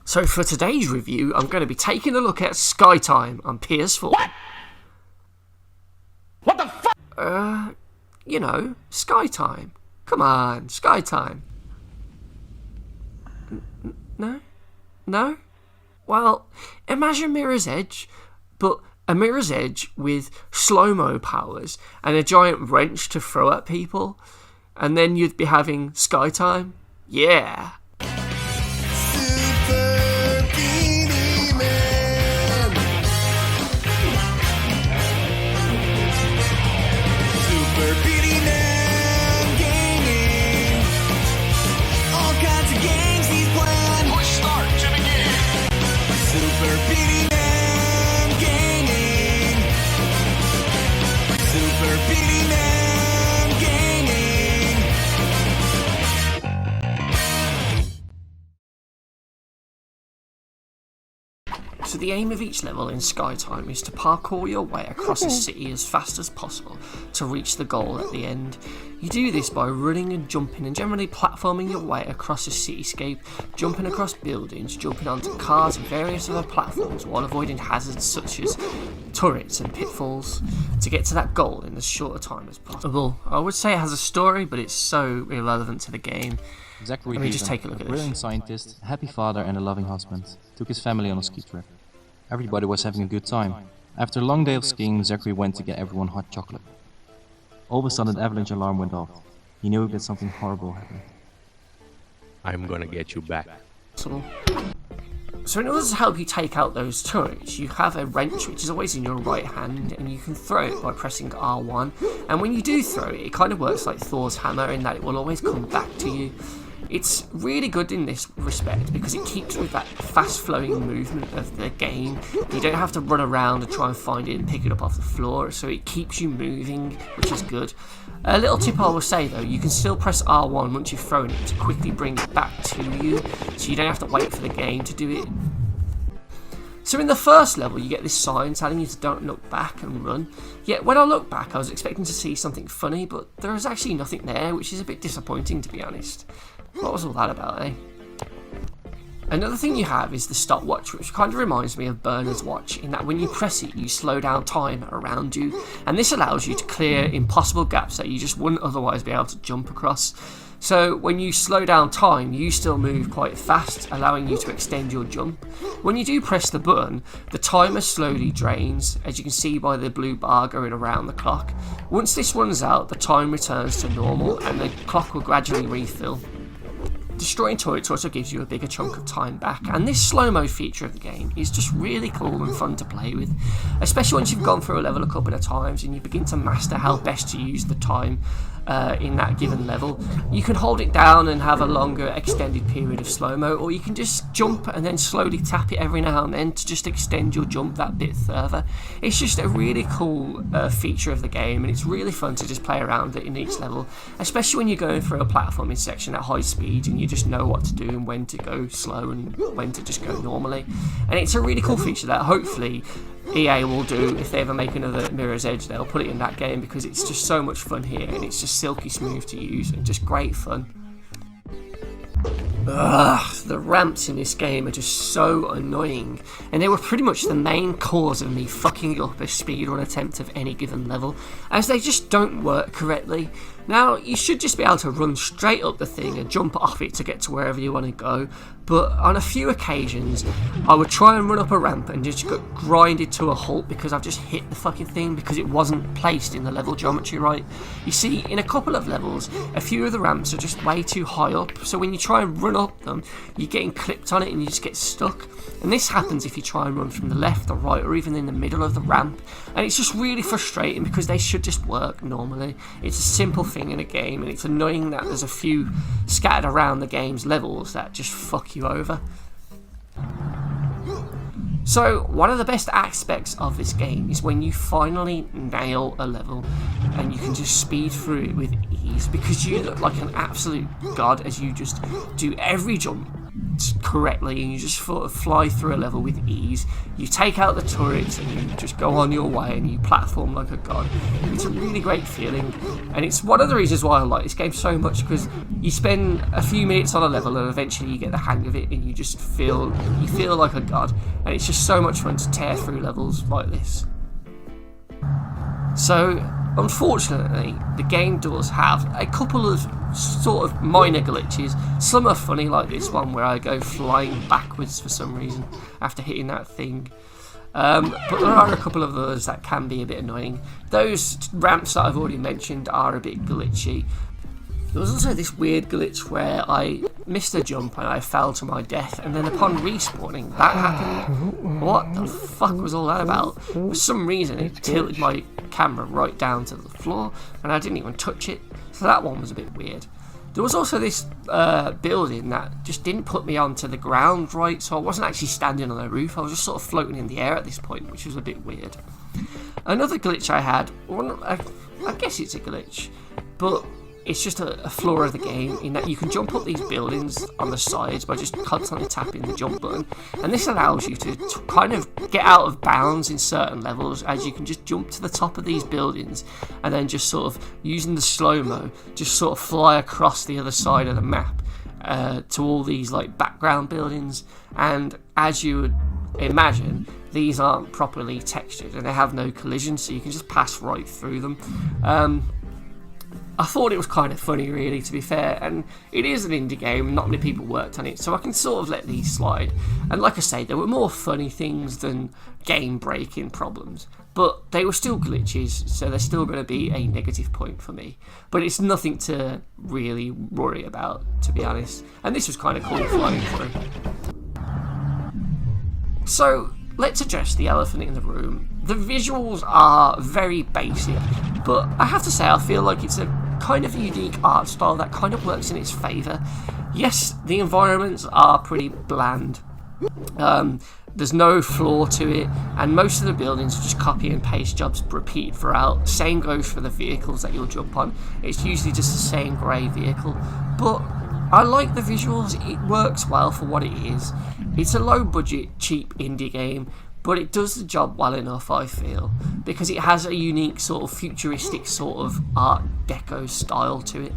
So for today's review, I'm going to be taking a look at SKYTIME on PS4. What the fuck? You know, SKYTIME. Come on, SKYTIME. No? No? Well, imagine Mirror's Edge, but a Mirror's Edge with slow-mo powers and a giant wrench to throw at people, and then you'd be having SKYTIME. Yeah. So the aim of each level in SKYTIME is to parkour your way across a city as fast as possible to reach the goal at the end. You do this by running and jumping and generally platforming your way across a cityscape, jumping across buildings, jumping onto cars and various other platforms while avoiding hazards such as turrets and pitfalls to get to that goal in as short a time as possible. I would say it has a story, but it's so irrelevant to the game. Zachary Let me just take a look a at brilliant this. scientist, a happy father and a loving husband, took his family on a ski trip. Everybody was having a good time. After a long day of skiing, Zachary went to get everyone hot chocolate. All of a sudden, an avalanche alarm went off. He knew that something horrible happened. I'm gonna get you back. So in order to help you take out those turrets, you have a wrench which is always in your right hand, and you can throw it by pressing R1. And when you do throw it, it kind of works like Thor's hammer in that it will always come back to you. It's really good in this respect because it keeps with that fast-flowing movement of the game. You don't have to run around and try and find it and pick it up off the floor, so it keeps you moving, which is good. A little tip I will say though, you can still press R1 once you've thrown it to quickly bring it back to you, so you don't have to wait for the game to do it. So in the first level, you get this sign telling you to don't look back and run. Yet when I look back, I was expecting to see something funny, but there is actually nothing there, which is a bit disappointing to be honest. What was all that about, eh? Another thing you have is the stopwatch, which kind of reminds me of Burner's watch, in that when you press it, you slow down time around you, and this allows you to clear impossible gaps that you just wouldn't otherwise be able to jump across. So when you slow down time, you still move quite fast, allowing you to extend your jump. When you do press the button, the timer slowly drains, as you can see by the blue bar going around the clock. Once this runs out, the time returns to normal, and the clock will gradually refill. Destroying turrets also gives you a bigger chunk of time back, and this slow-mo feature of the game is just really cool and fun to play with, especially once you've gone through a level a couple of times and you begin to master how best to use the time in that given level. You can hold it down and have a longer extended period of slow-mo, or you can just jump and then slowly tap it every now and then to just extend your jump that bit further. It's just a really cool feature of the game, and it's really fun to just play around it in each level, especially when you're going through a platforming section at high speed and you just know what to do and when to go slow and when to just go normally. And it's a really cool feature that hopefully EA will do. If they ever make another Mirror's Edge, they'll put it in that game because it's just so much fun here, and it's just silky smooth to use and just great fun. Ugh, the ramps in this game are just so annoying, and they were pretty much the main cause of me fucking up a speedrun attempt of any given level, as they just don't work correctly. Now, you should just be able to run straight up the thing and jump off it to get to wherever you want to go, but on a few occasions, I would try and run up a ramp and just get grinded to a halt because I've just hit the fucking thing because it wasn't placed in the level geometry right. You see, in a couple of levels, a few of the ramps are just way too high up, so when you try and run up them, you're getting clipped on it and you just get stuck. And this happens if you try and run from the left or right or even in the middle of the ramp, and it's just really frustrating because they should just work normally. It's a simple thing in a game, and it's annoying that there's a few scattered around the game's levels that just fuck you over. So one of the best aspects of this game is when you finally nail a level and you can just speed through it with ease because you look like an absolute god as you just do every jump correctly and you just sort of fly through a level with ease. You take out the turrets and you just go on your way and you platform like a god. It's a really great feeling, and it's one of the reasons why I like this game so much, because you spend a few minutes on a level and eventually you get the hang of it and you just feel like a god, and it's just so much fun to tear through levels like this. So unfortunately, the game does have a couple of sort of minor glitches. Some are funny, like this one where I go flying backwards for some reason after hitting that thing. But there are a couple of others that can be a bit annoying. Those ramps that I've already mentioned are a bit glitchy. There was also this weird glitch where I missed a jump and I fell to my death, and then upon respawning, that happened. What the fuck was all that about? For some reason, it tilted my camera right down to the floor, and I didn't even touch it, so that one was a bit weird. There was also this building that just didn't put me onto the ground right, so I wasn't actually standing on the roof, I was just sort of floating in the air at this point, which was a bit weird. Another glitch I had, I guess it's a glitch, but it's just a flaw of the game in that you can jump up these buildings on the sides by just constantly tapping the jump button, and this allows you to kind of get out of bounds in certain levels, as you can just jump to the top of these buildings and then just sort of using the slow-mo just sort of fly across the other side of the map to all these like background buildings. And as you would imagine, these aren't properly textured and they have no collision, so you can just pass right through them. I thought it was kind of funny, really, to be fair, and it is an indie game, not many people worked on it, so I can sort of let these slide. And like I say, there were more funny things than game-breaking problems, but they were still glitches, so they're still going to be a negative point for me. But it's nothing to really worry about, to be honest, and this was kind of cool flying through. So let's address the elephant in the room. The visuals are very basic, but I have to say I feel like it's a kind of unique art style that kind of works in its favour. Yes, the environments are pretty bland. There's no flaw to it, and most of the buildings are just copy and paste jobs repeat throughout. Same goes for the vehicles that you'll jump on. It's usually just the same grey vehicle, but I like the visuals. It works well for what it is. It's a low budget, cheap indie game, but it does the job well enough, I feel, because it has a unique sort of futuristic sort of Art Deco style to it.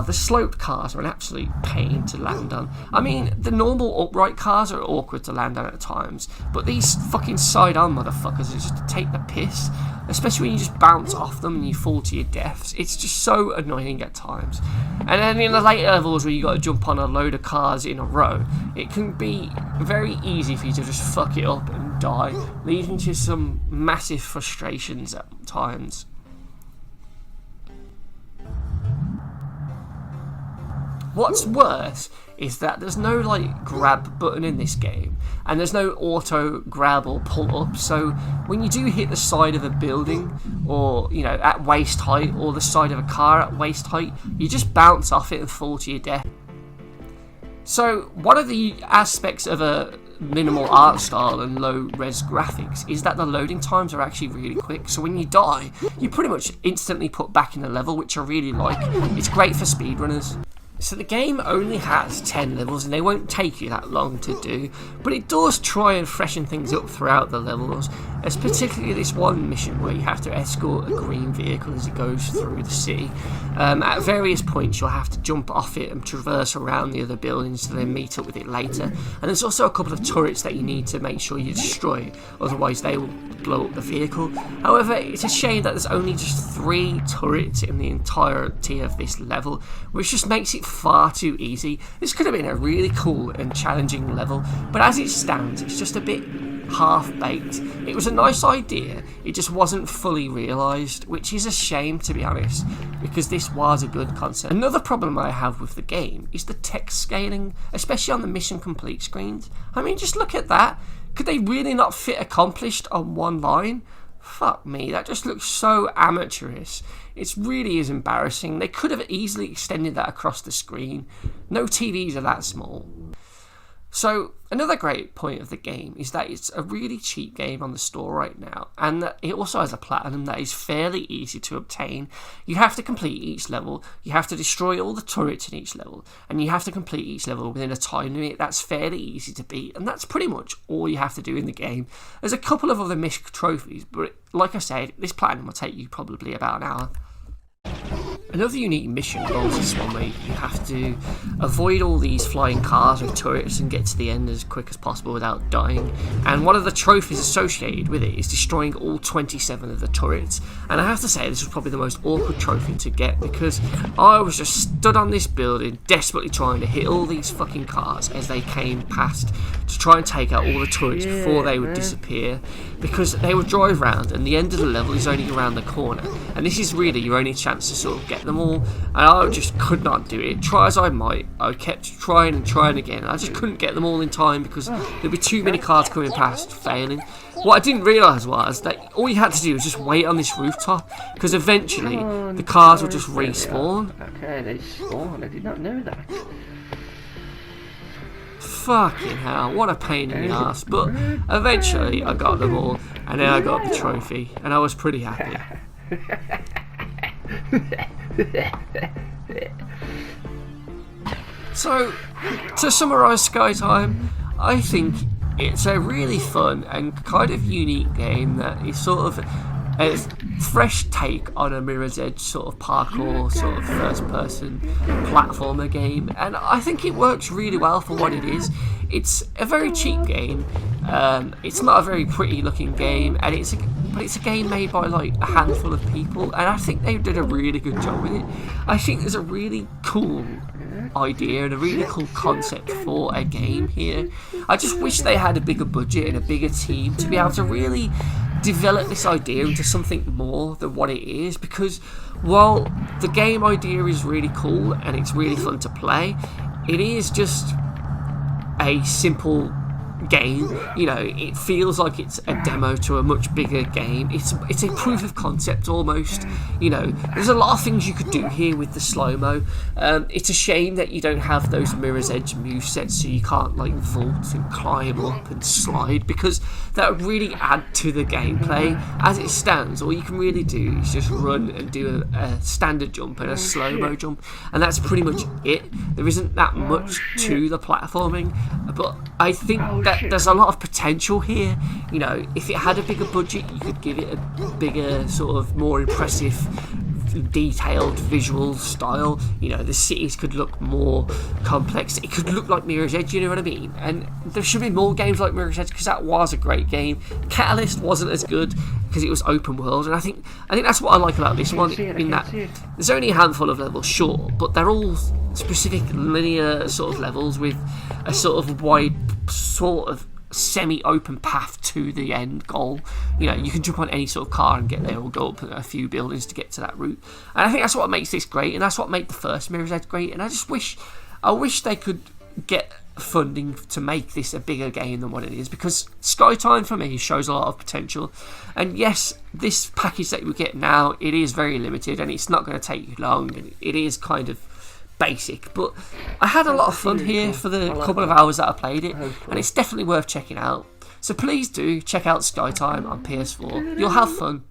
The sloped cars are an absolute pain to land on. I mean, the normal upright cars are awkward to land on at times, but these fucking side-on motherfuckers are just to take the piss, especially when you just bounce off them and you fall to your deaths. It's just so annoying at times. And then in the later levels where you got to jump on a load of cars in a row, it can be very easy for you to just fuck it up and die, leading to some massive frustrations at times. What's worse is that there's no like grab button in this game, and there's no auto grab or pull up, so when you do hit the side of a building, or you know, at waist height, or the side of a car at waist height, you just bounce off it and fall to your death. So one of the aspects of a minimal art style and low res graphics is that the loading times are actually really quick, so when you die you pretty much instantly put back in the level, which I really like. It's great for speedrunners. So the game only has 10 levels and they won't take you that long to do, but it does try and freshen things up throughout the levels. There's particularly this one mission where you have to escort a green vehicle as it goes through the city. At various points you'll have to jump off it and traverse around the other buildings to then meet up with it later. And there's also a couple of turrets that you need to make sure you destroy, otherwise they will blow up the vehicle. However, it's a shame that there's only just 3 turrets in the entirety of this level, which just makes it far too easy. This could have been a really cool and challenging level, but as it stands, it's just a bit half-baked. It was a nice idea, it just wasn't fully realised, which is a shame, to be honest, because this was a good concept. Another problem I have with the game is the text scaling, especially on the mission complete screens. I mean, just look at that. Could they really not fit accomplished on one line? Fuck me, that just looks so amateurish. It really is embarrassing. They could have easily extended that across the screen. No TVs are that small. So another great point of the game is that it's a really cheap game on the store right now, and that it also has a platinum that is fairly easy to obtain. You have to complete each level, you have to destroy all the turrets in each level, and you have to complete each level within a time limit that's fairly easy to beat, and that's pretty much all you have to do in the game. There's a couple of other missed trophies, but like I said, this platinum will take you probably about an hour. Another unique mission involves this one where you have to avoid all these flying cars with turrets and get to the end as quick as possible without dying. And one of the trophies associated with it is destroying all 27 of the turrets. And I have to say, this was probably the most awkward trophy to get, because I was just stood on this building desperately trying to hit all these fucking cars as they came past to try and take out all the turrets before they would disappear, because they would drive round and the end of the level is only around the corner, and this is really your only chance to sort of get them all, and I just could not do it. Try as I might, I kept trying and trying again, and I just couldn't get them all in time because there'd be too many cars coming past, failing. What I didn't realise was that all you had to do was just wait on this rooftop, because eventually the cars would just respawn. Okay, they spawn. I did not know that. Fucking hell, what a pain in the ass. But eventually I got them all, and then I got the trophy, and I was pretty happy. So, to summarise SKYTIME, I think it's a really fun and kind of unique game that is sort of a fresh take on a Mirror's Edge sort of parkour, sort of first-person platformer game, and I think it works really well for what it is. It's a very cheap game. It's not a very pretty-looking game, and it's a game made by like a handful of people, and I think they did a really good job with it. I think there's a really cool idea and a really cool concept for a game here. I just wish they had a bigger budget and a bigger team to be able to really develop this idea into something more than what it is, because while the game idea is really cool and it's really fun to play, it is just a simple game. You know, it feels like it's a demo to a much bigger game. It's a proof of concept almost. You know, there's a lot of things you could do here with the slow-mo. It's a shame that you don't have those Mirror's Edge movesets, so you can't like vault and climb up and slide, because that would really add to the gameplay. As it stands, all you can really do is just run and do a standard jump and a slow-mo jump, and that's pretty much it. There isn't that much to the platforming, but I think that there's a lot of potential here. You know, if it had a bigger budget, you could give it a bigger, sort of more impressive, detailed visual style. You know, the cities could look more complex. It could look like Mirror's Edge, you know what I mean? And there should be more games like Mirror's Edge, because that was a great game. Catalyst wasn't as good because it was open world, and I think that's what I like about this one, in that there's only a handful of levels, sure, but they're all specific linear sort of levels with a sort of wide sort of semi-open path to the end goal. You know, you can jump on any sort of car and get there, or go up a few buildings to get to that route. And I think that's what makes this great, and that's what made the first Mirror's Edge great. And I wish they could get funding to make this a bigger game than what it is, because SKYTIME for me shows a lot of potential. And yes, this package that we get now, it is very limited, and it's not going to take you long, and it is kind of basic, but I had a lot of fun here for the couple of hours that I played it, and it's definitely worth checking out. So please do check out SKYTIME on PS4. You'll have fun.